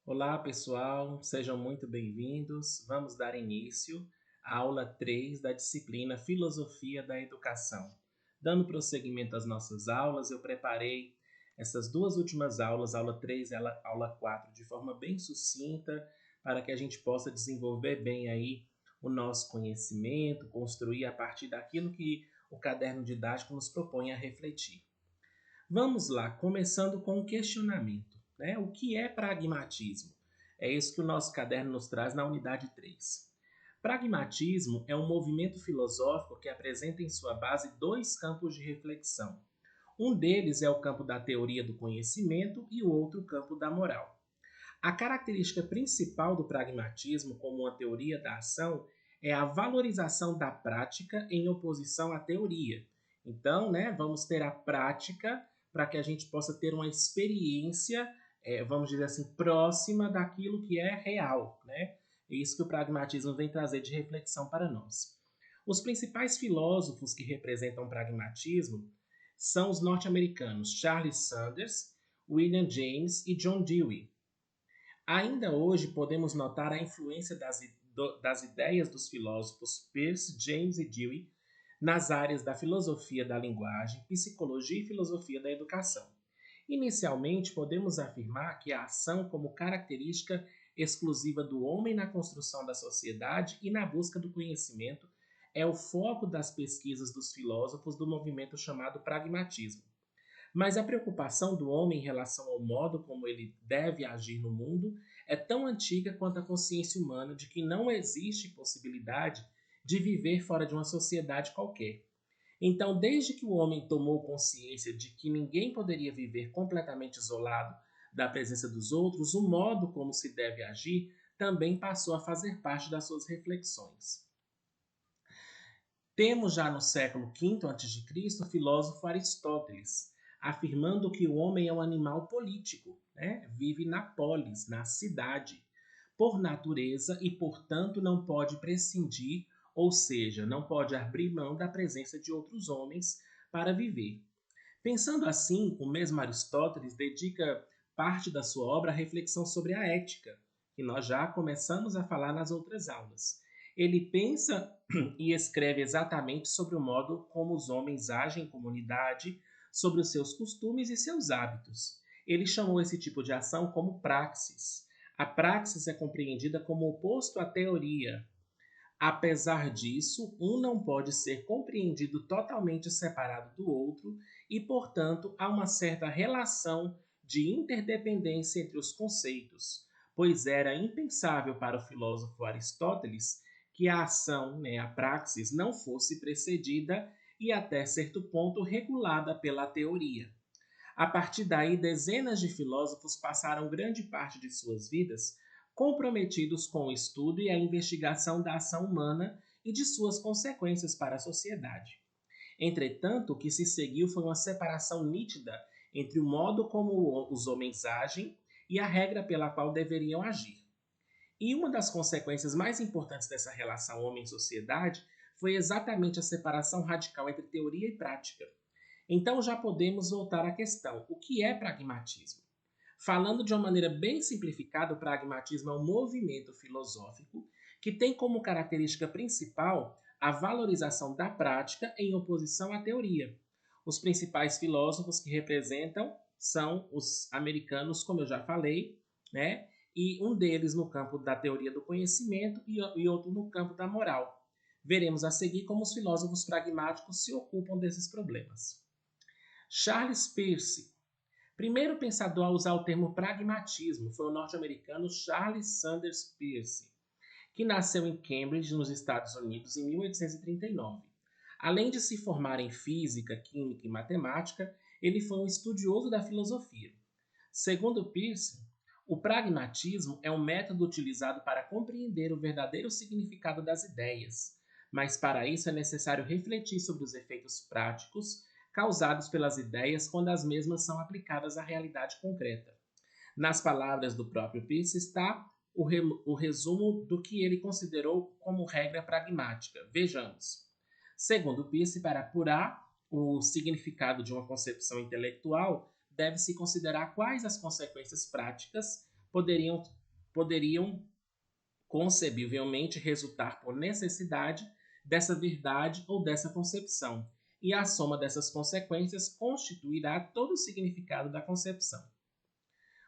Olá, pessoal, sejam muito bem-vindos. Vamos dar início à aula 3 da disciplina Filosofia da Educação. Dando prosseguimento às nossas aulas, eu preparei essas duas últimas aulas, aula 3 e aula 4, de forma bem sucinta, para que a gente possa desenvolver bem aí o nosso conhecimento, construir a partir daquilo que o caderno didático nos propõe a refletir. Vamos lá, começando com um questionamento, né? O que é pragmatismo? É isso que o nosso caderno nos traz na unidade 3. Pragmatismo é um movimento filosófico que apresenta em sua base dois campos de reflexão. Um deles é o campo da teoria do conhecimento e o outro o campo da moral. A característica principal do pragmatismo como uma teoria da ação é a valorização da prática em oposição à teoria. Então, vamos ter a prática para que a gente possa ter uma experiência, vamos dizer assim, próxima daquilo que é real, né? É isso que o pragmatismo vem trazer de reflexão para nós. Os principais filósofos que representam o pragmatismo são os norte-americanos Charles Sanders, William James e John Dewey. Ainda hoje podemos notar a influência das ideias dos filósofos Peirce, James e Dewey nas áreas da filosofia da linguagem, psicologia e filosofia da educação. Inicialmente, podemos afirmar que a ação como característica exclusiva do homem na construção da sociedade e na busca do conhecimento é o foco das pesquisas dos filósofos do movimento chamado pragmatismo. Mas a preocupação do homem em relação ao modo como ele deve agir no mundo é tão antiga quanto a consciência humana de que não existe possibilidade de viver fora de uma sociedade qualquer. Então, desde que o homem tomou consciência de que ninguém poderia viver completamente isolado da presença dos outros, o modo como se deve agir também passou a fazer parte das suas reflexões. Temos já no século V a.C. o filósofo Aristóteles, afirmando que o homem é um animal político, né? Vive na polis, na cidade, por natureza e, portanto, não pode prescindir, ou seja, não pode abrir mão da presença de outros homens para viver. Pensando assim, o mesmo Aristóteles dedica parte da sua obra à reflexão sobre a ética, que nós já começamos a falar nas outras aulas. Ele pensa e escreve exatamente sobre o modo como os homens agem em comunidade, sobre os seus costumes e seus hábitos. Ele chamou esse tipo de ação como praxis. A praxis é compreendida como oposto à teoria. Apesar disso, um não pode ser compreendido totalmente separado do outro e, portanto, há uma certa relação de interdependência entre os conceitos, pois era impensável para o filósofo Aristóteles que a ação, a praxis, não fosse precedida e, até certo ponto, regulada pela teoria. A partir daí, dezenas de filósofos passaram grande parte de suas vidas comprometidos com o estudo e a investigação da ação humana e de suas consequências para a sociedade. Entretanto, o que se seguiu foi uma separação nítida entre o modo como os homens agem e a regra pela qual deveriam agir. E uma das consequências mais importantes dessa relação homem-sociedade foi exatamente a separação radical entre teoria e prática. Então já podemos voltar à questão: o que é pragmatismo? Falando de uma maneira bem simplificada, o pragmatismo é um movimento filosófico que tem como característica principal a valorização da prática em oposição à teoria. Os principais filósofos que representam são os americanos, como eu já falei, né? E um deles no campo da teoria do conhecimento e outro no campo da moral. Veremos a seguir como os filósofos pragmáticos se ocupam desses problemas. Charles Peirce, primeiro pensador a usar o termo pragmatismo, foi o norte-americano Charles Sanders Peirce, que nasceu em Cambridge, nos Estados Unidos, em 1839. Além de se formar em física, química e matemática, ele foi um estudioso da filosofia. Segundo Peirce, o pragmatismo é um método utilizado para compreender o verdadeiro significado das ideias, mas para isso é necessário refletir sobre os efeitos práticos causados pelas ideias quando as mesmas são aplicadas à realidade concreta. Nas palavras do próprio Peirce está o resumo do que ele considerou como regra pragmática. Vejamos. Segundo Peirce, para apurar o significado de uma concepção intelectual, deve-se considerar quais as consequências práticas poderiam, poderiam concebivelmente resultar por necessidade dessa verdade ou dessa concepção, e a soma dessas consequências constituirá todo o significado da concepção.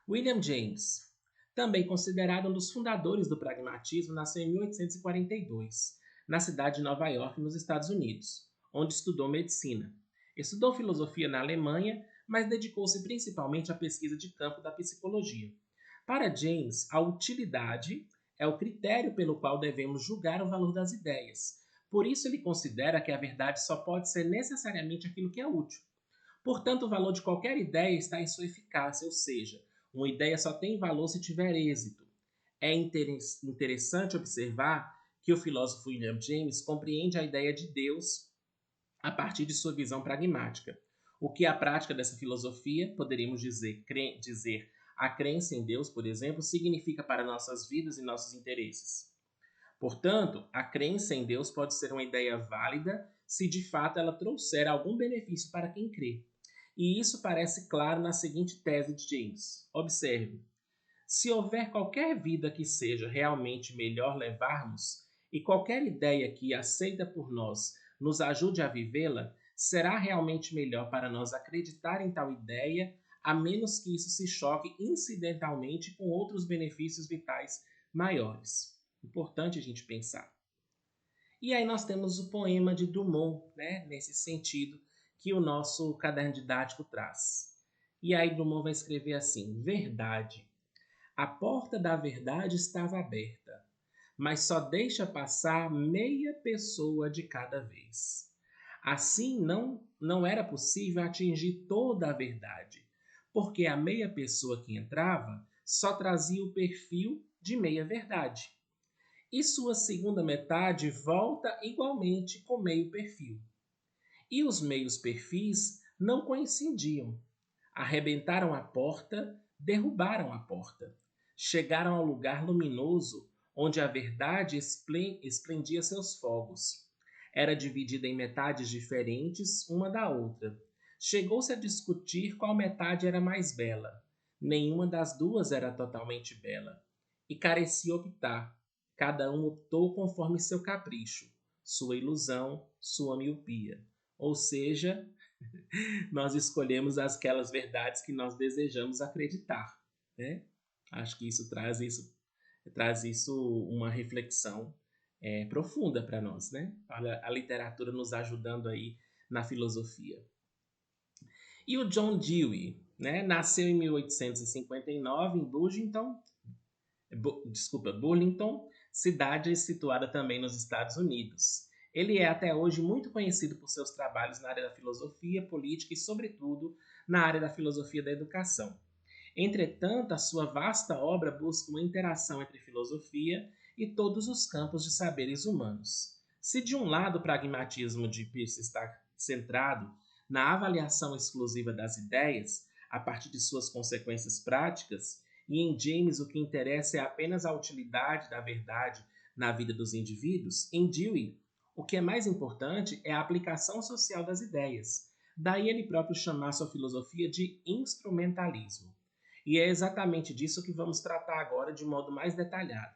William James, também considerado um dos fundadores do pragmatismo, nasceu em 1842, na cidade de Nova York, nos Estados Unidos, onde estudou medicina. Estudou filosofia na Alemanha, mas dedicou-se principalmente à pesquisa de campo da psicologia. Para James, a utilidade é o critério pelo qual devemos julgar o valor das ideias. Por isso, ele considera que a verdade só pode ser necessariamente aquilo que é útil. Portanto, o valor de qualquer ideia está em sua eficácia, ou seja, uma ideia só tem valor se tiver êxito. É interessante observar que o filósofo William James compreende a ideia de Deus a partir de sua visão pragmática. O que a prática dessa filosofia, poderíamos dizer a crença em Deus, por exemplo, significa para nossas vidas e nossos interesses. Portanto, a crença em Deus pode ser uma ideia válida se de fato ela trouxer algum benefício para quem crê. E isso parece claro na seguinte tese de James. Observe: se houver qualquer vida que seja realmente melhor levarmos, e qualquer ideia que, aceita por nós, nos ajude a vivê-la, será realmente melhor para nós acreditar em tal ideia, a menos que isso se choque incidentalmente com outros benefícios vitais maiores. Importante a gente pensar. E aí nós temos o poema de Drummond, né, nesse sentido que o nosso caderno didático traz. E aí Drummond vai escrever assim: verdade. A porta da verdade estava aberta, mas só deixa passar meia pessoa de cada vez. Assim, não era possível atingir toda a verdade, porque a meia pessoa que entrava só trazia o perfil de meia verdade. E sua segunda metade volta igualmente com meio perfil. E os meios perfis não coincidiam. Arrebentaram a porta, derrubaram a porta. Chegaram ao lugar luminoso onde a verdade esplendia seus fogos. Era dividida em metades diferentes, uma da outra. Chegou-se a discutir qual metade era mais bela. Nenhuma das duas era totalmente bela. E carecia optar. Cada um optou conforme seu capricho, sua ilusão, sua miopia. Ou seja, nós escolhemos aquelas verdades que nós desejamos acreditar, né? Acho que isso traz uma reflexão profunda para nós, né? Olha a literatura nos ajudando aí na filosofia. E o John Dewey, né? Nasceu em 1859 em Burlington, cidade situada também nos Estados Unidos. Ele é até hoje muito conhecido por seus trabalhos na área da filosofia, política e, sobretudo, na área da filosofia da educação. Entretanto, a sua vasta obra busca uma interação entre filosofia e todos os campos de saberes humanos. Se de um lado o pragmatismo de Peirce está centrado na avaliação exclusiva das ideias, a partir de suas consequências práticas, e em James o que interessa é apenas a utilidade da verdade na vida dos indivíduos, em Dewey o que é mais importante é a aplicação social das ideias. Daí ele próprio chamar sua filosofia de instrumentalismo. E é exatamente disso que vamos tratar agora de modo mais detalhado.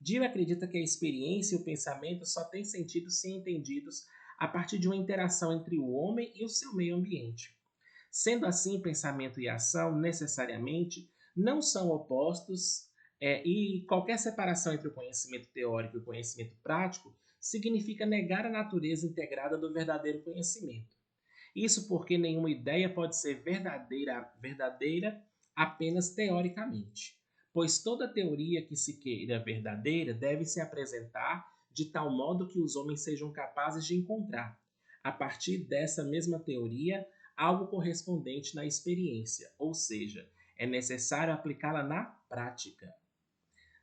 Dewey acredita que a experiência e o pensamento só têm sentido se entendidos a partir de uma interação entre o homem e o seu meio ambiente. Sendo assim, pensamento e ação, necessariamente, não são opostos, e qualquer separação entre o conhecimento teórico e o conhecimento prático significa negar a natureza integrada do verdadeiro conhecimento. Isso porque nenhuma ideia pode ser verdadeira apenas teoricamente, pois toda teoria que se queira verdadeira deve se apresentar de tal modo que os homens sejam capazes de encontrar, a partir dessa mesma teoria, algo correspondente na experiência, ou seja, é necessário aplicá-la na prática.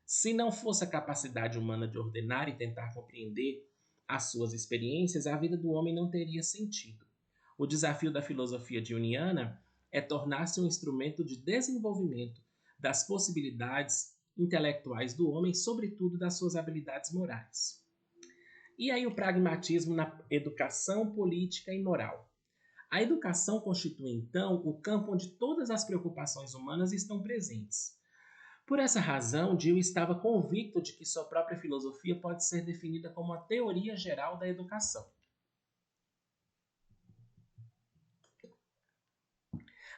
Se não fosse a capacidade humana de ordenar e tentar compreender as suas experiências, a vida do homem não teria sentido. O desafio da filosofia deweyniana é tornar-se um instrumento de desenvolvimento das possibilidades intelectuais do homem, sobretudo das suas habilidades morais. E aí o pragmatismo na educação, política e moral. A educação constitui, então, o campo onde todas as preocupações humanas estão presentes. Por essa razão, Dewey estava convicto de que sua própria filosofia pode ser definida como a teoria geral da educação.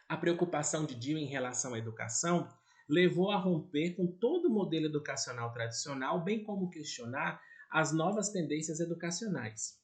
A preocupação de Dewey em relação à educação levou a romper com todo o modelo educacional tradicional, bem como questionar as novas tendências educacionais.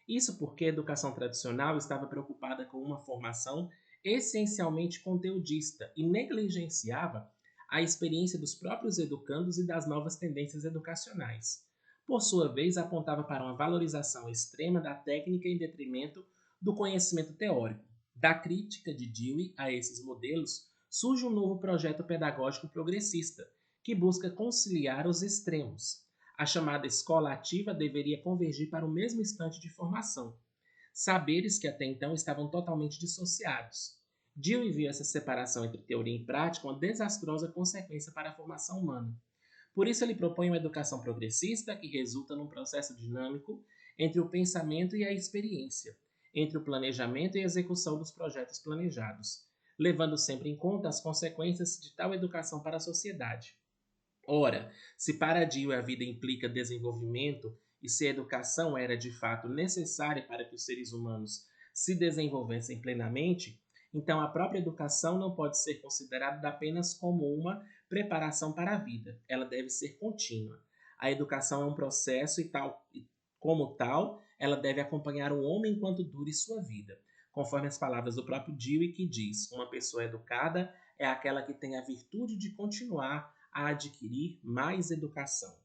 Isso porque a educação tradicional estava preocupada com uma formação essencialmente conteudista e negligenciava a experiência dos próprios educandos e das novas tendências educacionais. Por sua vez, apontava para uma valorização extrema da técnica em detrimento do conhecimento teórico. Da crítica de Dewey a esses modelos, surge um novo projeto pedagógico progressista, que busca conciliar os extremos. A chamada escola ativa deveria convergir para o mesmo instante de formação, saberes que até então estavam totalmente dissociados. Dewey viu essa separação entre teoria e prática uma desastrosa consequência para a formação humana. Por isso, ele propõe uma educação progressista que resulta num processo dinâmico entre o pensamento e a experiência, entre o planejamento e a execução dos projetos planejados, levando sempre em conta as consequências de tal educação para a sociedade. Ora, se para Dewey a vida implica desenvolvimento e se a educação era de fato necessária para que os seres humanos se desenvolvessem plenamente, então a própria educação não pode ser considerada apenas como uma preparação para a vida, ela deve ser contínua. A educação é um processo e como tal, ela deve acompanhar o homem enquanto dure sua vida. Conforme as palavras do próprio Dewey, que diz: uma pessoa educada é aquela que tem a virtude de continuar a adquirir mais educação.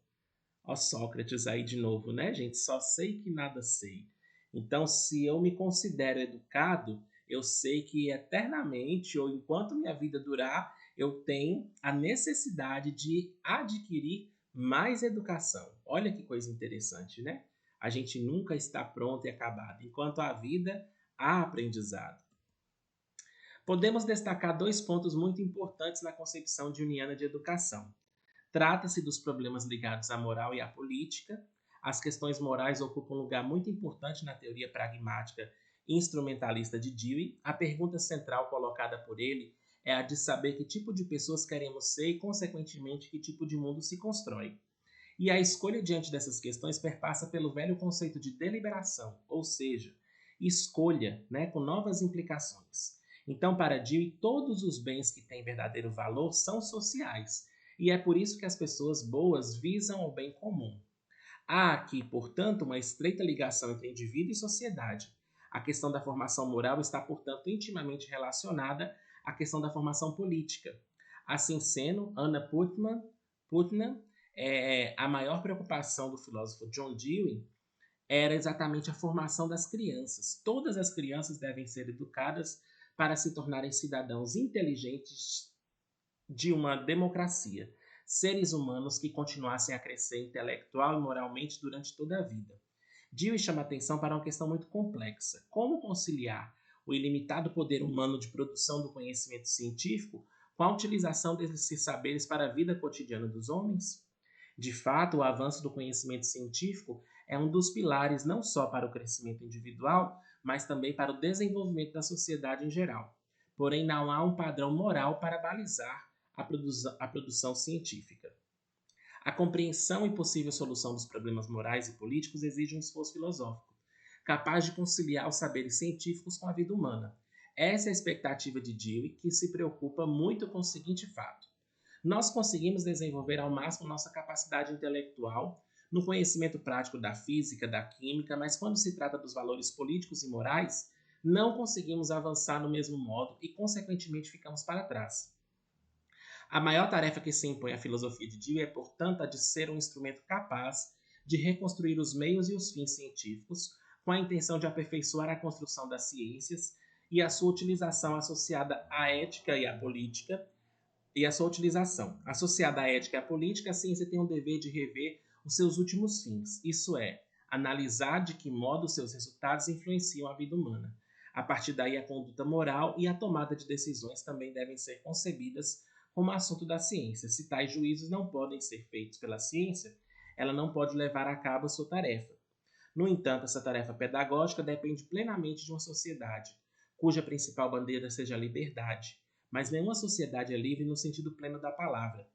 Ó Sócrates aí de novo, né, gente? Só sei que nada sei. Então, se eu me considero educado, eu sei que eternamente, ou enquanto minha vida durar, eu tenho a necessidade de adquirir mais educação. Olha que coisa interessante, né? A gente nunca está pronto e acabado. Enquanto há vida, há aprendizado. Podemos destacar dois pontos muito importantes na concepção junguiana de educação. Trata-se dos problemas ligados à moral e à política. As questões morais ocupam um lugar muito importante na teoria pragmática e instrumentalista de Dewey. A pergunta central colocada por ele é a de saber que tipo de pessoas queremos ser e, consequentemente, que tipo de mundo se constrói. E a escolha diante dessas questões perpassa pelo velho conceito de deliberação, ou seja, escolha, né, com novas implicações. Então, para Dewey, todos os bens que têm verdadeiro valor são sociais, e é por isso que as pessoas boas visam o bem comum. Há aqui, portanto, uma estreita ligação entre indivíduo e sociedade. A questão da formação moral está, portanto, intimamente relacionada à questão da formação política. Assim sendo, Putnam a maior preocupação do filósofo John Dewey era exatamente a formação das crianças. Todas as crianças devem ser educadas para se tornarem cidadãos inteligentes de uma democracia, seres humanos que continuassem a crescer intelectual e moralmente durante toda a vida. Dewey chama atenção para uma questão muito complexa: como conciliar o ilimitado poder humano de produção do conhecimento científico com a utilização desses saberes para a vida cotidiana dos homens? De fato, o avanço do conhecimento científico é um dos pilares não só para o crescimento individual, mas também para o desenvolvimento da sociedade em geral. Porém, não há um padrão moral para balizar a produção científica. A compreensão e possível solução dos problemas morais e políticos exige um esforço filosófico, capaz de conciliar os saberes científicos com a vida humana. Essa é a expectativa de Dewey, que se preocupa muito com o seguinte fato: nós conseguimos desenvolver ao máximo nossa capacidade intelectual no conhecimento prático da física, da química, mas quando se trata dos valores políticos e morais, não conseguimos avançar no mesmo modo e, consequentemente, ficamos para trás. A maior tarefa que se impõe à filosofia de Dewey é, portanto, a de ser um instrumento capaz de reconstruir os meios e os fins científicos, com a intenção de aperfeiçoar a construção das ciências e a sua utilização associada à ética e à política, e a sua utilização. Associada à ética e à política, a ciência tem o dever de rever os seus últimos fins, isso é, analisar de que modo seus resultados influenciam a vida humana. A partir daí, a conduta moral e a tomada de decisões também devem ser concebidas como assunto da ciência. Se tais juízos não podem ser feitos pela ciência, ela não pode levar a cabo a sua tarefa. No entanto, essa tarefa pedagógica depende plenamente de uma sociedade, cuja principal bandeira seja a liberdade. Mas nenhuma sociedade é livre no sentido pleno da palavra.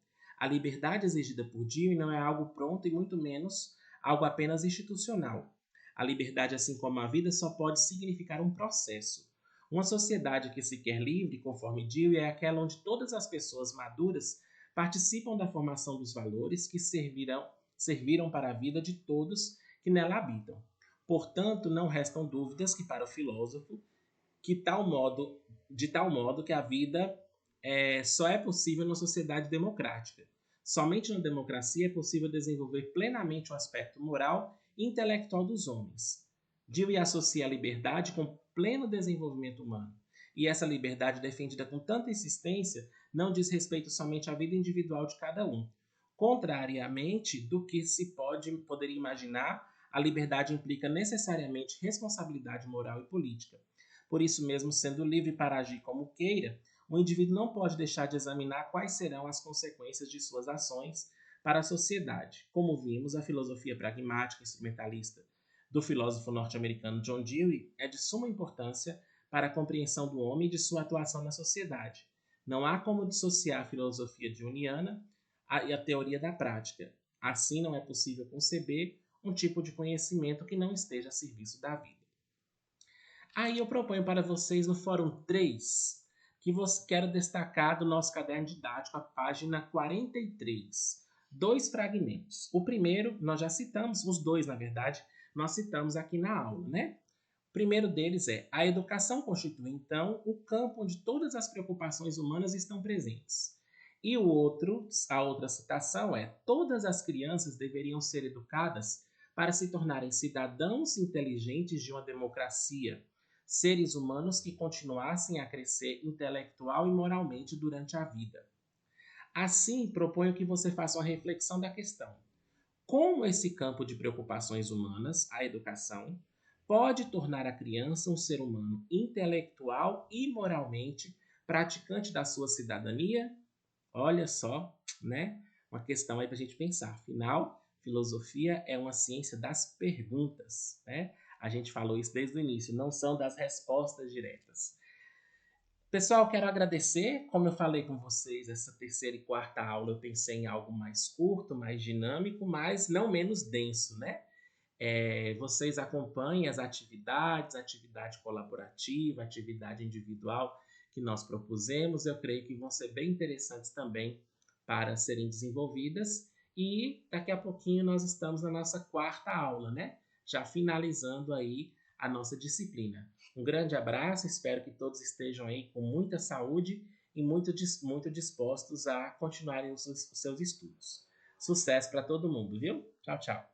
A liberdade exigida por Dewey não é algo pronto e muito menos algo apenas institucional. A liberdade, assim como a vida, só pode significar um processo. Uma sociedade que se quer livre, conforme Dewey, é aquela onde todas as pessoas maduras participam da formação dos valores que serviram para a vida de todos que nela habitam. Portanto, não restam dúvidas que para o filósofo, de tal modo que a vida só é possível numa sociedade democrática. Somente na democracia é possível desenvolver plenamente o aspecto moral e intelectual dos homens. Dewey associa a liberdade com pleno desenvolvimento humano. E essa liberdade defendida com tanta insistência não diz respeito somente à vida individual de cada um. Contrariamente do que poderia imaginar, a liberdade implica necessariamente responsabilidade moral e política. Por isso mesmo, sendo livre para agir como queira, o indivíduo não pode deixar de examinar quais serão as consequências de suas ações para a sociedade. Como vimos, a filosofia pragmática e instrumentalista do filósofo norte-americano John Dewey é de suma importância para a compreensão do homem e de sua atuação na sociedade. Não há como dissociar a filosofia deweyniana e a teoria da prática. Assim, não é possível conceber um tipo de conhecimento que não esteja a serviço da vida. Aí eu proponho para vocês no Fórum 3 que quero destacar do nosso caderno didático a página 43. Dois fragmentos. O primeiro, nós já citamos, os dois, na verdade, nós citamos aqui na aula, né? O primeiro deles é: a educação constitui, então, o campo onde todas as preocupações humanas estão presentes. E a outra citação é: todas as crianças deveriam ser educadas para se tornarem cidadãos inteligentes de uma democracia, seres humanos que continuassem a crescer intelectual e moralmente durante a vida. Assim, proponho que você faça uma reflexão da questão: como esse campo de preocupações humanas, a educação, pode tornar a criança um ser humano intelectual e moralmente praticante da sua cidadania? Olha só, né? Uma questão aí para a gente pensar. Afinal, filosofia é uma ciência das perguntas, né? A gente falou isso desde o início, não são das respostas diretas. Pessoal, quero agradecer. Como eu falei com vocês, essa terceira e quarta aula eu pensei em algo mais curto, mais dinâmico, mas não menos denso, né? Vocês acompanhem as atividades, atividade colaborativa, atividade individual que nós propusemos. Eu creio que vão ser bem interessantes também para serem desenvolvidas. E daqui a pouquinho nós estamos na nossa quarta aula, né? Já finalizando aí a nossa disciplina. Um grande abraço, espero que todos estejam aí com muita saúde e muito dispostos a continuarem os seus estudos. Sucesso para todo mundo, viu? Tchau, tchau.